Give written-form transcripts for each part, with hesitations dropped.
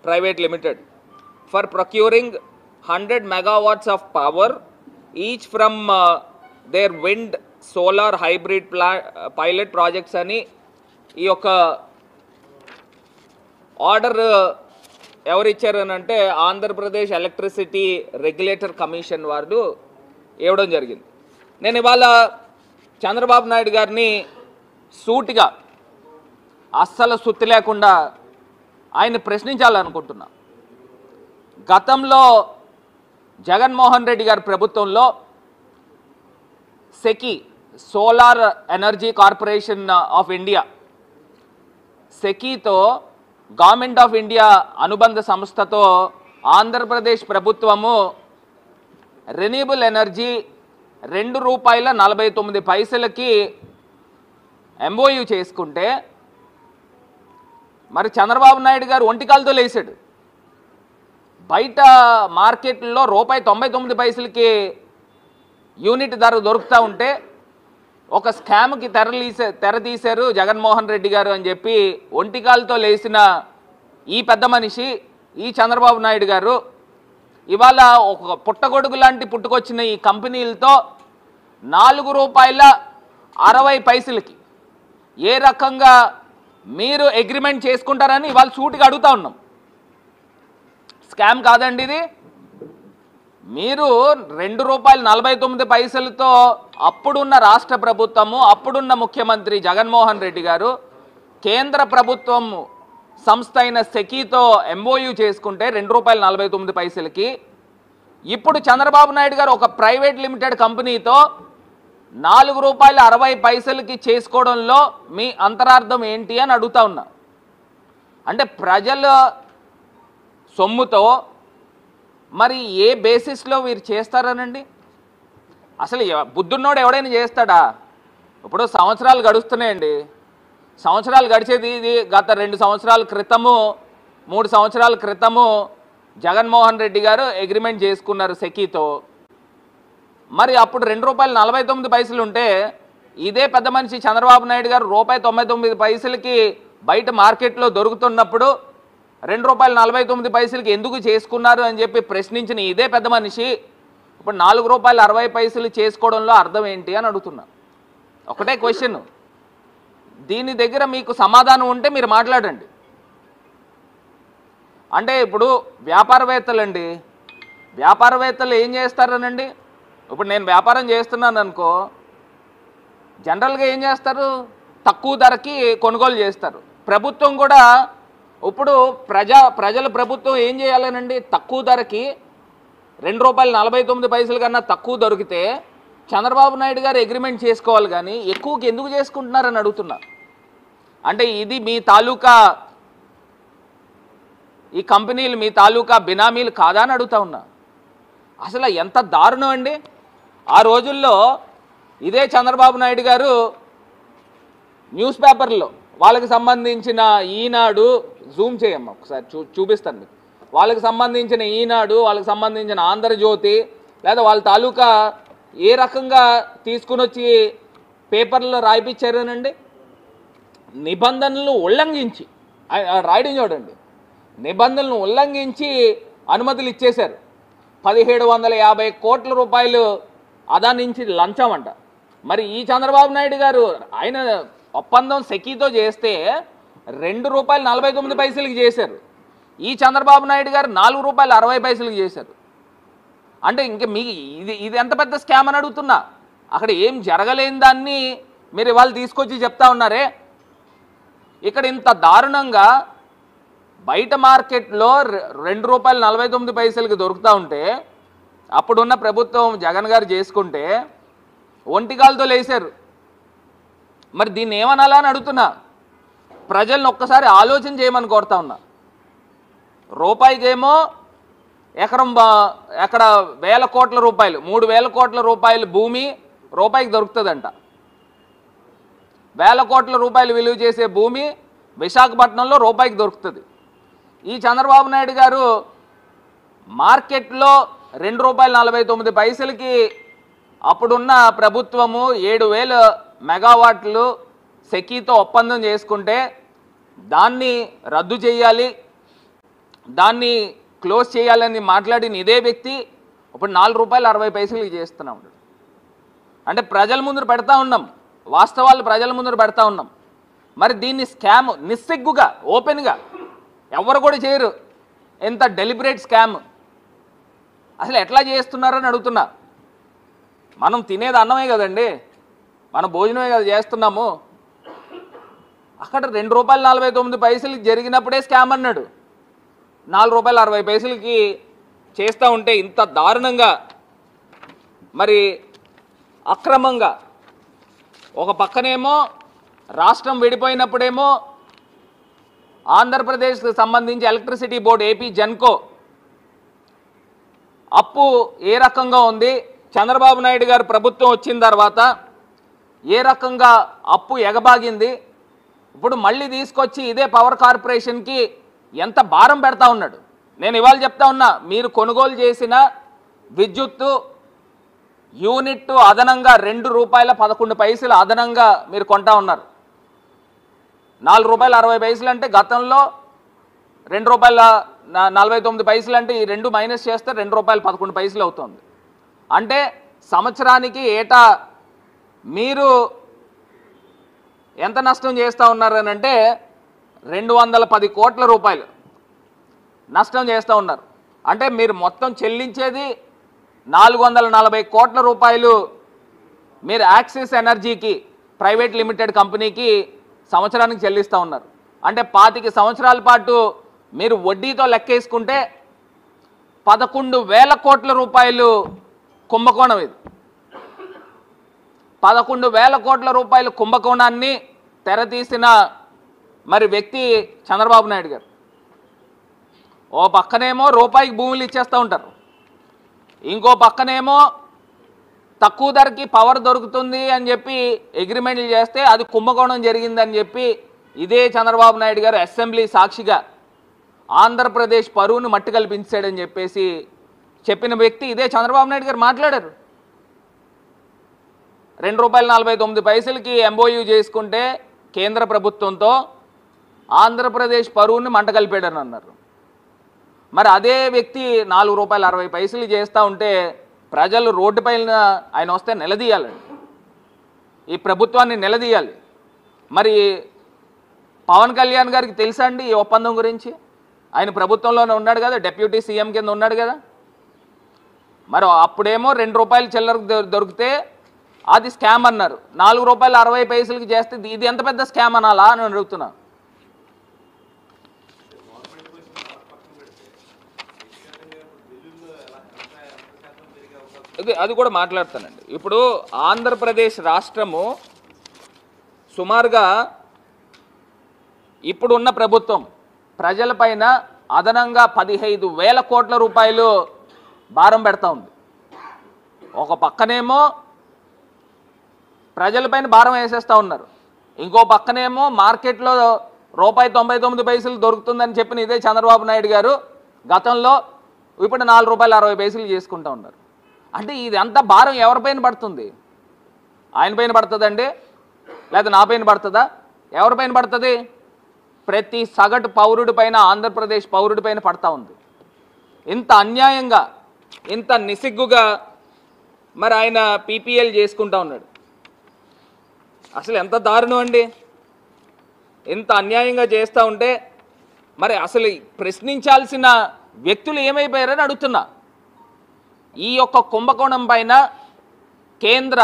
Private Limited for procuring 100 megawatts of power each from their wind solar hybrid pilot projects అని ఈ యొక్క order ఎవరు ఇచ్చారని అంటే ఆంధ్రప్రదేశ్ ఎలక్ట్రిసిటీ రెగ్యులేటర్ కమిషన్ వారు ఇవ్వడం జరిగింది. నేను ఇవాళ చంద్రబాబు నాయుడు గారిని సూటిగా అస్సలు సుత్తి లేకుండా ఆయన ప్రశ్నించాలనుకుంటున్నా. గతంలో జగన్మోహన్ రెడ్డి గారి ప్రభుత్వంలో SECI solar energy corporation of India సెకీతో గవర్నమెంట్ ఆఫ్ ఇండియా అనుబంధ సంస్థతో ఆంధ్రప్రదేశ్ ప్రభుత్వము రెన్యూబుల్ ఎనర్జీ ₹2.49కి ఎంఓయూ చేసుకుంటే మరి చంద్రబాబు నాయుడు గారు ఒంటికాలతో లేచాడు. బయట మార్కెట్లో ₹1.99కి యూనిట్ ధర దొరుకుతూ ఉంటే ఒక స్కామ్కి తెర తీశారు జగన్మోహన్ రెడ్డి గారు అని చెప్పి ఒంటికాలతో లేచిన ఈ పెద్ద మనిషి ఈ చంద్రబాబు నాయుడు గారు ఇవాళ ఒక పుట్టగొడుగు లాంటి పుట్టుకొచ్చిన ఈ కంపెనీలతో ₹4.60కి ఏ రకంగా మీరు అగ్రిమెంట్ చేసుకుంటారని ఇవాళ సూటిగా అడుగుతా ఉన్నాం. స్కామ్ కాదండి ఇది. మీరు ₹2.49తో అప్పుడున్న రాష్ట్ర ప్రభుత్వము అప్పుడున్న ముఖ్యమంత్రి జగన్మోహన్ రెడ్డి గారు కేంద్ర ప్రభుత్వం సంస్థ అయిన సెకీతో ఎంఓయూ చేసుకుంటే ₹2.49కి ఇప్పుడు చంద్రబాబు నాయుడు గారు ఒక ప్రైవేట్ లిమిటెడ్ కంపెనీతో ₹4.60కి చేసుకోవడంలో మీ అంతరార్థం ఏంటి అని అడుగుతా ఉన్నా. అంటే ప్రజల సొమ్ముతో మరి ఏ బేసిస్లో వీరు చేస్తారనండి? అసలు బుద్ధున్నోడు ఎవడైనా చేస్తాడా? ఇప్పుడు సంవత్సరాలు గడుస్తున్నాయండి. సంవత్సరాలు గడిచేది ఇది గత 2 సంవత్సరాల క్రితము 3 సంవత్సరాల క్రితము జగన్మోహన్ రెడ్డి గారు అగ్రిమెంట్ చేసుకున్నారు సెకీతో. మరి అప్పుడు ₹2.49 ఉంటే ఇదే పెద్ద మనిషి చంద్రబాబు నాయుడు గారు ₹1.99కి బయట మార్కెట్లో దొరుకుతున్నప్పుడు ₹2.49కి ఎందుకు చేసుకున్నారు అని చెప్పి ప్రశ్నించిన ఇదే పెద్ద మనిషి ఇప్పుడు ₹4.60 చేసుకోవడంలో అర్థం ఏంటి అని అడుగుతున్నా. ఒకటే క్వశ్చన్. దీని దగ్గర మీకు సమాధానం ఉంటే మీరు మాట్లాడండి. అంటే ఇప్పుడు వ్యాపారవేత్తలండి, వ్యాపారవేత్తలు ఏం చేస్తారనండి? ఇప్పుడు నేను వ్యాపారం చేస్తున్నాను అనుకో, జనరల్గా ఏం చేస్తారు? తక్కువ ధరకి కొనుగోలు చేస్తారు. ప్రభుత్వం కూడా ఇప్పుడు ప్రజల ప్రభుత్వం ఏం చేయాలనండి? తక్కువ ధరకి ₹2.49 కన్నా తక్కువ దొరికితే చంద్రబాబు నాయుడు గారు అగ్రిమెంట్ చేసుకోవాలి, కానీ ఎక్కువకి ఎందుకు చేసుకుంటున్నారని అడుగుతున్నా. అంటే ఇది మీ తాలూకా ఈ కంపెనీలు మీ తాలూకా బినామీలు కాదా అని అడుగుతా ఉన్నా. అసలు ఎంత దారుణం అండి. ఆ రోజుల్లో ఇదే చంద్రబాబు నాయుడు గారు న్యూస్ పేపర్లో వాళ్ళకి సంబంధించిన ఈనాడు, జూమ్ చేయమ్మా ఒకసారి చూపిస్తాను మీకు, వాళ్ళకి సంబంధించిన ఈనాడు, వాళ్ళకి సంబంధించిన ఆంధ్రజ్యోతి లేదా వాళ్ళ తాలూకా ఏ రకంగా తీసుకుని వచ్చి పేపర్లో రాయిపించారనండి? నిబంధనలు ఉల్లంఘించి రాయడం చూడండి, నిబంధనలను ఉల్లంఘించి అనుమతులు ఇచ్చేశారు. 1750 కోట్ల రూపాయలు అదా నుంచి లంచం అంట. మరి ఈ చంద్రబాబు నాయుడు గారు ఆయన ఒప్పందం సెకీతో చేస్తే ₹2.49కి చేశారు. ఈ చంద్రబాబు నాయుడు గారు ₹4.60కి చేశారు. అంటే ఇంక మీకు ఇది ఎంత పెద్ద స్కామ్ అని అడుగుతున్నా. అక్కడ ఏం జరగలేని దాన్ని మీరు ఇవాళ తీసుకొచ్చి చెప్తా ఉన్నారే. ఇక్కడ ఇంత దారుణంగా బయట మార్కెట్లో ₹2.49కి దొరుకుతూ ఉంటే అప్పుడున్న ప్రభుత్వం జగన్ గారు చేసుకుంటే ఒంటికాలతో లేచారు. మరి దీన్ని ఏమనాలా అని అడుగుతున్నా. ప్రజలను ఒక్కసారి ఆలోచన చేయమని కోరుతా ఉన్నా. రూపాయికేమో ఎక్కడ ₹1,000 కోట్ల, ₹3,000 కోట్ల భూమి రూపాయికి దొరుకుతుందంట. ₹1,000 కోట్ల విలువ చేసే భూమి విశాఖపట్నంలో రూపాయికి దొరుకుతుంది. ఈ చంద్రబాబు నాయుడు గారు మార్కెట్లో ₹2.49కి అప్పుడున్న ప్రభుత్వము 7,000 మెగావాట్లు సెకీతో ఒప్పందం చేసుకుంటే దాన్ని రద్దు చేయాలి, దాన్ని క్లోజ్ చేయాలని మాట్లాడిన ఇదే వ్యక్తి ఇప్పుడు ₹4.60 చేస్తున్నాం. అంటే ప్రజల ముందు పెడతా ఉన్నాం, వాస్తవాలు ప్రజల ముందు పెడతా ఉన్నాం. మరి దీన్ని స్కామ్ నిస్సిగ్గుగా ఓపెన్గా ఎవరు కూడా చేయరు. ఎంత డెలిబరేట్ స్కామ్, అసలు ఎట్లా చేస్తున్నారని అడుగుతున్నా. మనం తినేది అన్నమే కదండి, మన భోజనమే కదా చేస్తున్నాము. అక్కడ ₹2.49 జరిగినప్పుడే స్కామ్ అన్నాడు. ₹4.60 చేస్తూ ఉంటే ఇంత దారుణంగా, మరి అక్రమంగా, ఒక పక్కనేమో రాష్ట్రం విడిపోయినప్పుడేమో ఆంధ్రప్రదేశ్కి సంబంధించి ఎలక్ట్రిసిటీ బోర్డు ఏపీ జెన్కో అప్పు ఏ రకంగా ఉంది, చంద్రబాబు నాయుడు గారు ప్రభుత్వం వచ్చిన తర్వాత ఏ రకంగా అప్పు ఎగబాగింది, ఇప్పుడు మళ్ళీ తీసుకొచ్చి ఇదే పవర్ కార్పొరేషన్కి ఎంత భారం పెడతా ఉన్నాడు. నేను ఇవాళ చెప్తా ఉన్నా, మీరు కొనుగోలు చేసిన విద్యుత్తు యూనిట్ అదనంగా ₹2.11 అదనంగా మీరు కొంటా ఉన్నారు. ₹4.60 అంటే గతంలో ₹2.49 అంటే ఈ రెండు మైనస్ చేస్తే ₹2.11 అవుతుంది. అంటే సంవత్సరానికి ఏటా మీరు ఎంత నష్టం చేస్తూ ఉన్నారని అంటే ₹210 కోట్ల నష్టం చేస్తూ ఉన్నారు. అంటే మీరు మొత్తం చెల్లించేది ₹440 కోట్ల మీరు యాక్సిస్ ఎనర్జీకి ప్రైవేట్ లిమిటెడ్ కంపెనీకి సంవత్సరానికి చెల్లిస్తూ ఉన్నారు. అంటే 25 సంవత్సరాల పాటు మీరు వడ్డీతో లెక్కేసుకుంటే ₹11,000 కోట్ల కుంభకోణం ఇది. ₹11,000 కోట్ల కుంభకోణాన్ని తెరతీసిన మరి వ్యక్తి చంద్రబాబు నాయుడు గారు. ఓ పక్కనేమో రూపాయికి భూములు ఇచ్చేస్తూ ఉంటారు, ఇంకో పక్కనేమో తక్కువ ధరకి పవర్ దొరుకుతుంది అని చెప్పి అగ్రిమెంట్లు చేస్తే అది కుంభకోణం జరిగిందని చెప్పి ఇదే చంద్రబాబు నాయుడు గారు అసెంబ్లీ సాక్షిగా ఆంధ్రప్రదేశ్ పరువును మట్టి కల్పించాడని చెప్పేసి చెప్పిన వ్యక్తి ఇదే చంద్రబాబు నాయుడు గారు మాట్లాడారు. ₹2.49 ఎంఓయూ చేసుకుంటే కేంద్ర ప్రభుత్వంతో ఆంధ్రప్రదేశ్ పరువుని మంట కలిపాడని అన్నారు. మరి అదే వ్యక్తి ₹4.60 చేస్తూ ఉంటే ప్రజలు రోడ్డుపైన ఆయన వస్తే నిలదీయాలండి, ఈ ప్రభుత్వాన్ని నిలదీయాలి. మరి పవన్ కళ్యాణ్ గారికి తెలుసా అండి ఈ ఒప్పందం గురించి? ఆయన ప్రభుత్వంలోనే ఉన్నాడు కదా, డిప్యూటీ సీఎం కింద ఉన్నాడు కదా. మరి అప్పుడేమో ₹2 చిల్లరకు దొరికితే అది స్కామ్ అన్నారు, ₹4.60 చేస్తే ఇది ఎంత పెద్ద స్కామ్ అనాలా అని అడుగుతున్నా. అది కూడా మాట్లాడతానండి. ఇప్పుడు ఆంధ్రప్రదేశ్ రాష్ట్రము సుమారుగా ఇప్పుడున్న ప్రభుత్వం ప్రజలపైన అదనంగా ₹15,000 కోట్ల భారం పెడతా ఉంది. ఒక పక్కనేమో ప్రజలపైన భారం వేసేస్తూ ఉన్నారు, ఇంకో పక్కనేమో మార్కెట్లో ₹1.99 దొరుకుతుందని చెప్పిన ఇదే చంద్రబాబు నాయుడు గారు గతంలో ఇప్పుడు ₹4.60 చేసుకుంటూ ఉన్నారు. అంటే ఇది అంత భారం ఎవరిపైన పడుతుంది? ఆయన పైన పడుతుందండి, లేదా నా పైన పడుతుందా? ఎవరిపైన పడుతుంది? ప్రతి సగటు పౌరుడి పైన, ఆంధ్రప్రదేశ్ పౌరుడి పైన పడతా ఉంది. ఇంత అన్యాయంగా, ఇంత నిసిగ్గుగా మరి ఆయన పీపీఎల్ చేసుకుంటా ఉన్నాడు. అసలు ఎంత దారుణం అండి, ఇంత అన్యాయంగా చేస్తూ ఉంటే మరి అసలు ప్రశ్నించాల్సిన వ్యక్తులు ఏమైపోయారని అడుగుతున్నా. ఈ యొక్క కుంభకోణం పైన కేంద్ర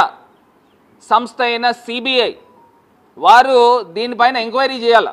సంస్థ అయిన సిబిఐ వారు దీనిపైన ఎంక్వైరీ చేయాలి.